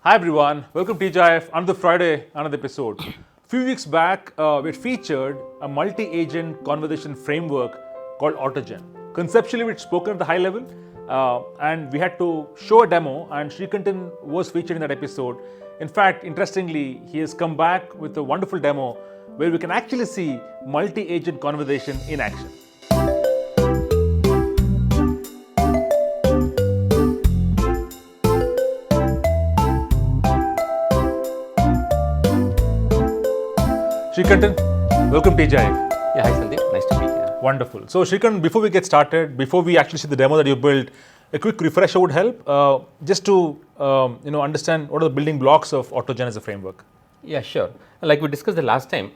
Hi everyone, welcome to TGIF. Another Friday, another episode. A few weeks back, we had featured a multi-agent conversation framework called AutoGen. Conceptually, we'd spoken at the high level, and we had to show a demo, and Srikantan was featured in that episode. In fact, interestingly, he has come back with a wonderful demo where we can actually see multi-agent conversation in action. Srikantan, welcome to TGIF. Yeah, hi Sandeep, nice to be here. Wonderful. So Srikantan, before we get started, before we actually see the demo that you built, a quick refresher would help, just to understand what are the building blocks of AutoGen as a framework. Yeah, sure. Like we discussed the last time,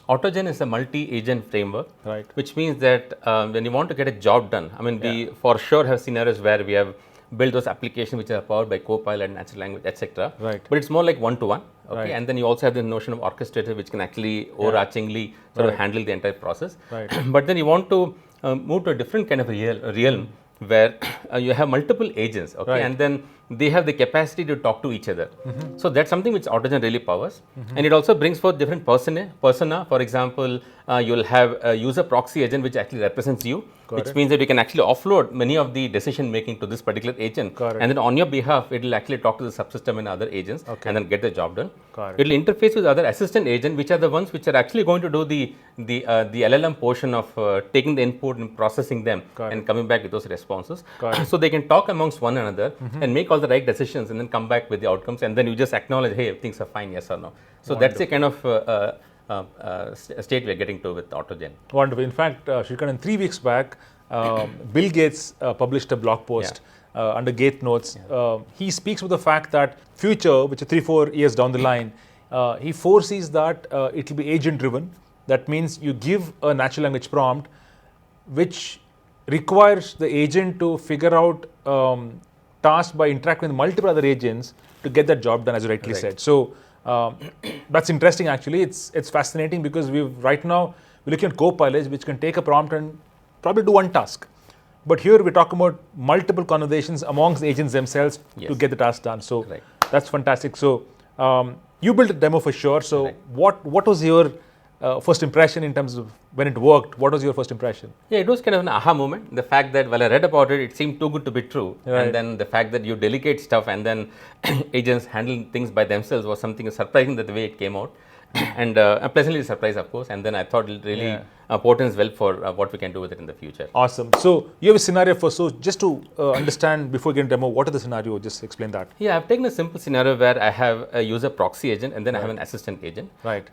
AutoGen is a multi-agent framework, Right. which means that when you want to get a job done, we for sure have scenarios where we have built those applications which are powered by Copilot, natural language, etc. Right. But it's more like one-to-one. Okay, Right. and then you also have the notion of orchestrator, which can actually overarchingly sort of handle the entire process. Right. But then you want to move to a different kind of realm where you have multiple agents, okay, Right. and then they have the capacity to talk to each other. So that's something which AutoGen really powers, and it also brings forth different persona. For example, you'll have a user proxy agent which actually represents you, which means that you can actually offload many of the decision making to this particular agent, Got it. and then on your behalf, it will actually talk to the subsystem and other agents, Okay. and then get the job done. Got it. It will interface with other assistant agent, which are the ones which are actually going to do the LLM portion of taking the input and processing them Got and coming back with those responses. Got it. So they can talk amongst one another and make all the right decisions, and then come back with the outcomes, and then you just acknowledge, hey, things are fine, yes or no. So that's the kind of state we are getting to with AutoGen. Wonderful. In fact, Srikantan, 3 weeks back, Bill Gates published a blog post under Gate Notes. He speaks with the fact that future, which is 3-4 years down the line, he foresees that it will be agent driven. That means you give a natural language prompt which requires the agent to figure out tasks by interacting with multiple other agents to get that job done, as you rightly said. So that's interesting actually. It's fascinating because we're looking at Copilot, which can take a prompt and probably do one task. But here we're talking about multiple conversations amongst the agents themselves to get the task done. So that's fantastic. So you built a demo for sure. So what was your first impression in terms of when it worked? What was your first impression? Yeah, it was kind of an aha moment. The fact that while I read about it, it seemed too good to be true. Right. And then the fact that you delegate stuff and then agents handle things by themselves was something surprising that the way it came out. And I'm pleasantly surprised, of course. And then I thought it really portends well for what we can do with it in the future. Awesome. So you have a scenario for, so just to understand before we get into demo, what is the scenario? Just explain that. Yeah, I've taken a simple scenario where I have a user proxy agent and then I have an assistant agent. Right.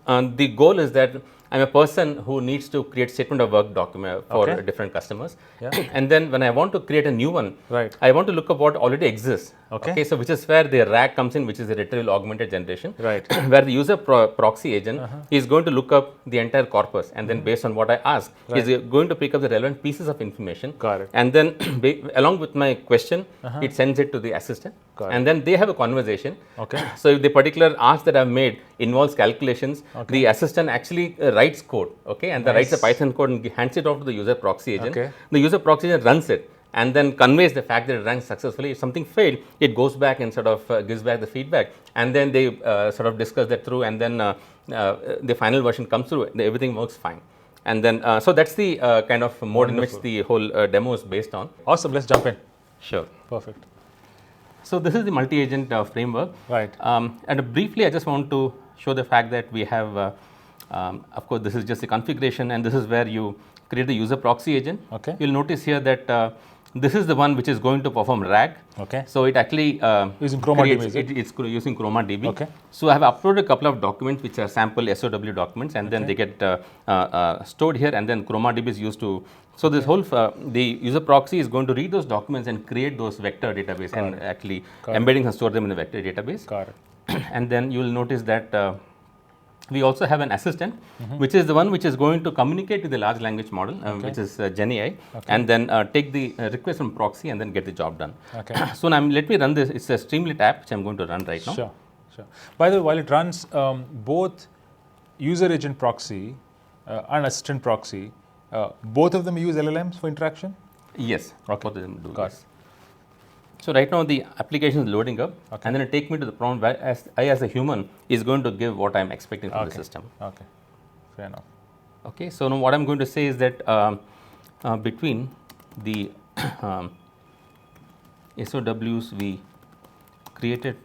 The goal is that I'm a person who needs to create statement of work document for different customers. And then when I want to create a new one, I want to look up what already exists. Okay. So which is where the RAG comes in, which is the retrieval augmented generation. Right. Where the user proxy agent is going to look up the entire corpus, and then based on what I ask, he's going to pick up the relevant pieces of information. Got it. And then along with my question, it sends it to the assistant. And then they have a conversation. Okay. So if the particular ask that I've made involves calculations, the assistant actually writes code, and writes a Python code and hands it off to the user proxy agent. The user proxy agent runs it and then conveys the fact that it ran successfully. If something failed, it goes back and sort of gives back the feedback, and then they sort of discuss that through, and then the final version comes through, everything works fine. And then, so that's the kind of mode in which the whole demo is based on. Awesome. Let's jump in. Sure. Perfect. So this is the multi-agent framework. Right. And briefly, I just want to show the fact that we have, of course, this is just the configuration, and this is where you create the user proxy agent. Okay. You'll notice here that this is the one which is going to perform RAG. Okay. So it actually Using ChromaDB, is it? It's using ChromaDB. Okay. So I have uploaded a couple of documents which are sample SOW documents, and then they get stored here, and then ChromaDB is used to. So this whole the user proxy is going to read those documents and create those vector database and actually embeddings and store them in the vector database. Got it. And then you will notice that we also have an assistant, which is the one which is going to communicate with the large language model, which is GenAI, and then take the request from proxy and then get the job done. Okay. So now let me run this. It's a Streamlit app which I'm going to run right now. Sure. By the way, while it runs, both user agent proxy and assistant proxy, both of them use LLMs for interaction? Yes. Both of them do Got this. So right now the application is loading up, and then it take me to the prompt where I as a human is going to give what I'm expecting from the system. Okay, fair enough. Okay, so now what I'm going to say is that between the SOWs we created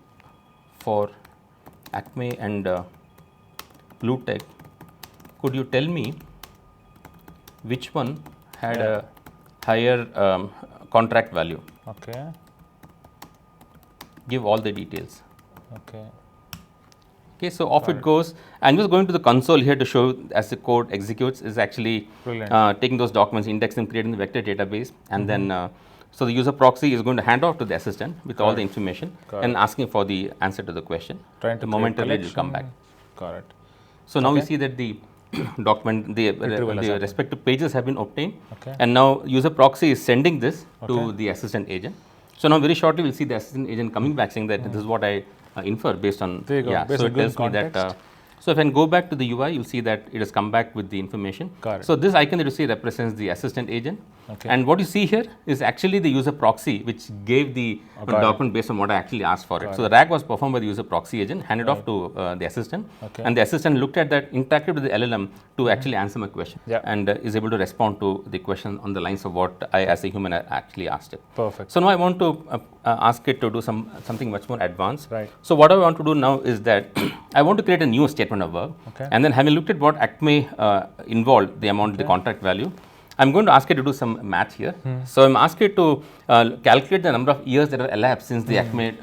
for Acme and Blue Tech, could you tell me which one had a higher contract value? Okay. Give all the details. Okay. Okay, so off it goes. I'm just going to the console here to show as the code executes is actually taking those documents, indexing them, creating the vector database, and then so the user proxy is going to hand off to the assistant with all the information and asking for the answer to the question. Trying to momentarily it will come back. Got it. So now we see that the document, the respective pages have been obtained, and now user proxy is sending this to the assistant agent. So now very shortly we'll see the assistant agent coming back saying that this is what I infer based on, so it tells me that, so if I can go back to the UI, you'll see that it has come back with the information. So this icon that you see represents the assistant agent, and what you see here is actually the user proxy which gave the document based on what I actually asked for it. So the RAG was performed by the user proxy agent, handed off to the assistant, and the assistant looked at that, interacted with the LLM to actually answer my question, and is able to respond to the question on the lines of what I as a human actually asked it. Perfect. So now I want to ask it to do something much more advanced. So what I want to do now is that I want to create a new statement of work, and then having looked at what Acme involved, the amount, the contract value, I'm going to ask it to do some math here. So I'm asking it to calculate the number of years that have elapsed since the Acme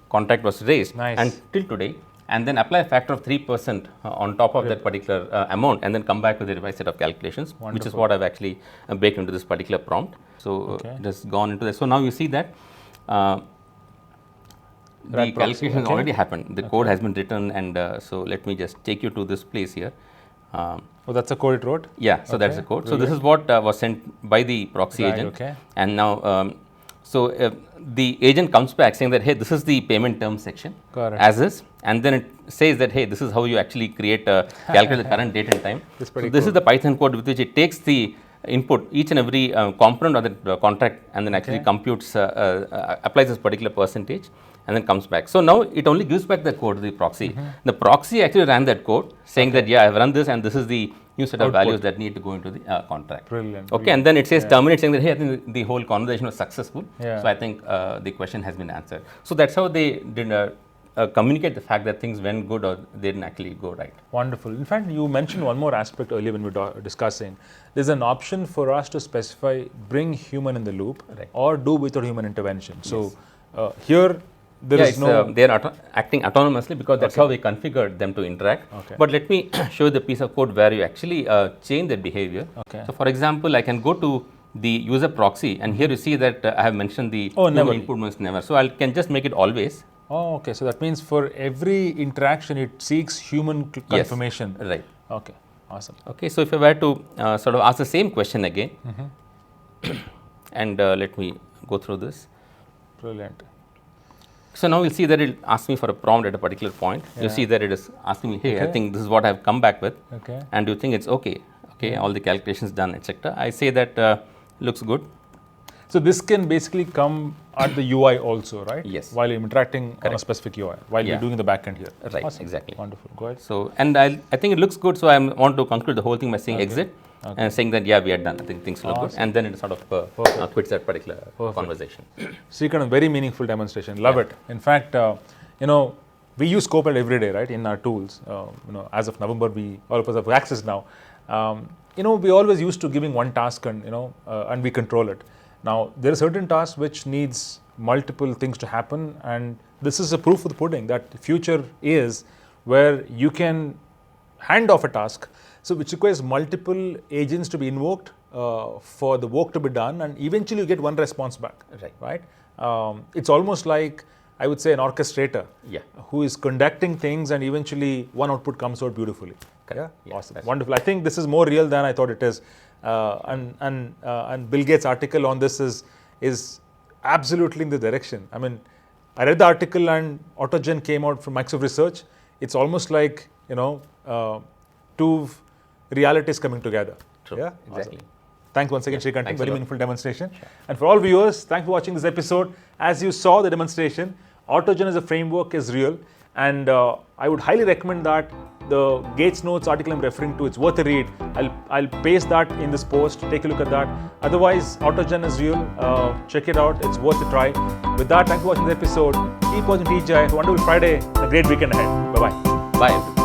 contract was raised until today, and then apply a factor of 3% on top of that particular amount, and then come back with a revised set of calculations, which is what I've actually baked into this particular prompt. So it has gone into this. So now you see that the calculation has already happened. The code has been written, and so let me just take you to this place here. Oh, that's the code it wrote? Yeah, so that's the code. So this is what was sent by the proxy agent, and now the agent comes back saying that, hey, this is the payment term section as is, and then it says that, hey, this is how you actually create calculate the current date and time. So this is the Python code with which it takes the input, each and every component of the contract, and then actually computes, applies this particular percentage, and then comes back. So now it only gives back the code to the proxy. The proxy actually ran that code saying that, yeah, I've run this, and this is the new set of values that need to go into the contract. Okay, and then it says terminate, saying that, hey, I think the whole conversation was successful. So I think the question has been answered. So that's how they did communicate the fact that things went good or they didn't actually go right. Wonderful. In fact, you mentioned one more aspect earlier when we were discussing. There's an option for us to specify bring human in the loop or do without human intervention. So here there is no... they are acting autonomously because that's how we configured them to interact. But let me show you the piece of code where you actually change their behavior. So for example, I can go to the user proxy, and here you see that I have mentioned the never input means never. So I can just make it always. Oh, okay. So that means for every interaction, it seeks human confirmation. Right. Okay. Awesome. Okay. So if I were to sort of ask the same question again, and let me go through this. Brilliant. So now you'll see that it asks me for a prompt at a particular point. You see that it is asking me, hey, I think this is what I've come back with. And you think it's okay. Okay, all the calculations done, etc. I say that looks good. So this can basically come at the UI also, right? Yes. While you're interacting on a specific UI, while you're doing the backend here. Right, exactly. Wonderful. Go ahead. So, and I think it looks good. So I want to conclude the whole thing by saying exit and saying that, yeah, we are done. I think things look good. And then it sort of quits that particular conversation. Srikanth, very meaningful demonstration. Love it. In fact, you know, we use Copilot every day, right, in our tools. You know, as of November, all of us have access now. You know, we always used to giving one task and, you know, and we control it. Now, there are certain tasks which needs multiple things to happen, and this is a proof of the pudding that the future is where you can hand off a task, so which requires multiple agents to be invoked for the work to be done, and eventually you get one response back. Right? It's almost like, I would say, an orchestrator who is conducting things, and eventually one output comes out beautifully. Awesome. Wonderful. I think this is more real than I thought it is. And Bill Gates' article on this is absolutely in the direction. I mean, I read the article and AutoGen came out from Microsoft Research. It's almost like, you know, two realities coming together. True. Exactly. Awesome. Thanks once again, Srikanth. Very meaningful demonstration. And for all viewers, thanks for watching this episode. As you saw the demonstration, AutoGen as a framework is real. And I would highly recommend that the Gates Notes article I'm referring to, it's worth a read. I'll paste that in this post. Take a look at that. Otherwise, AutoGen is real. Check it out. It's worth a try. With that, thanks for watching the episode. Keep watching TGIF. Have a wonderful Friday and a great weekend ahead. Bye-bye. Bye.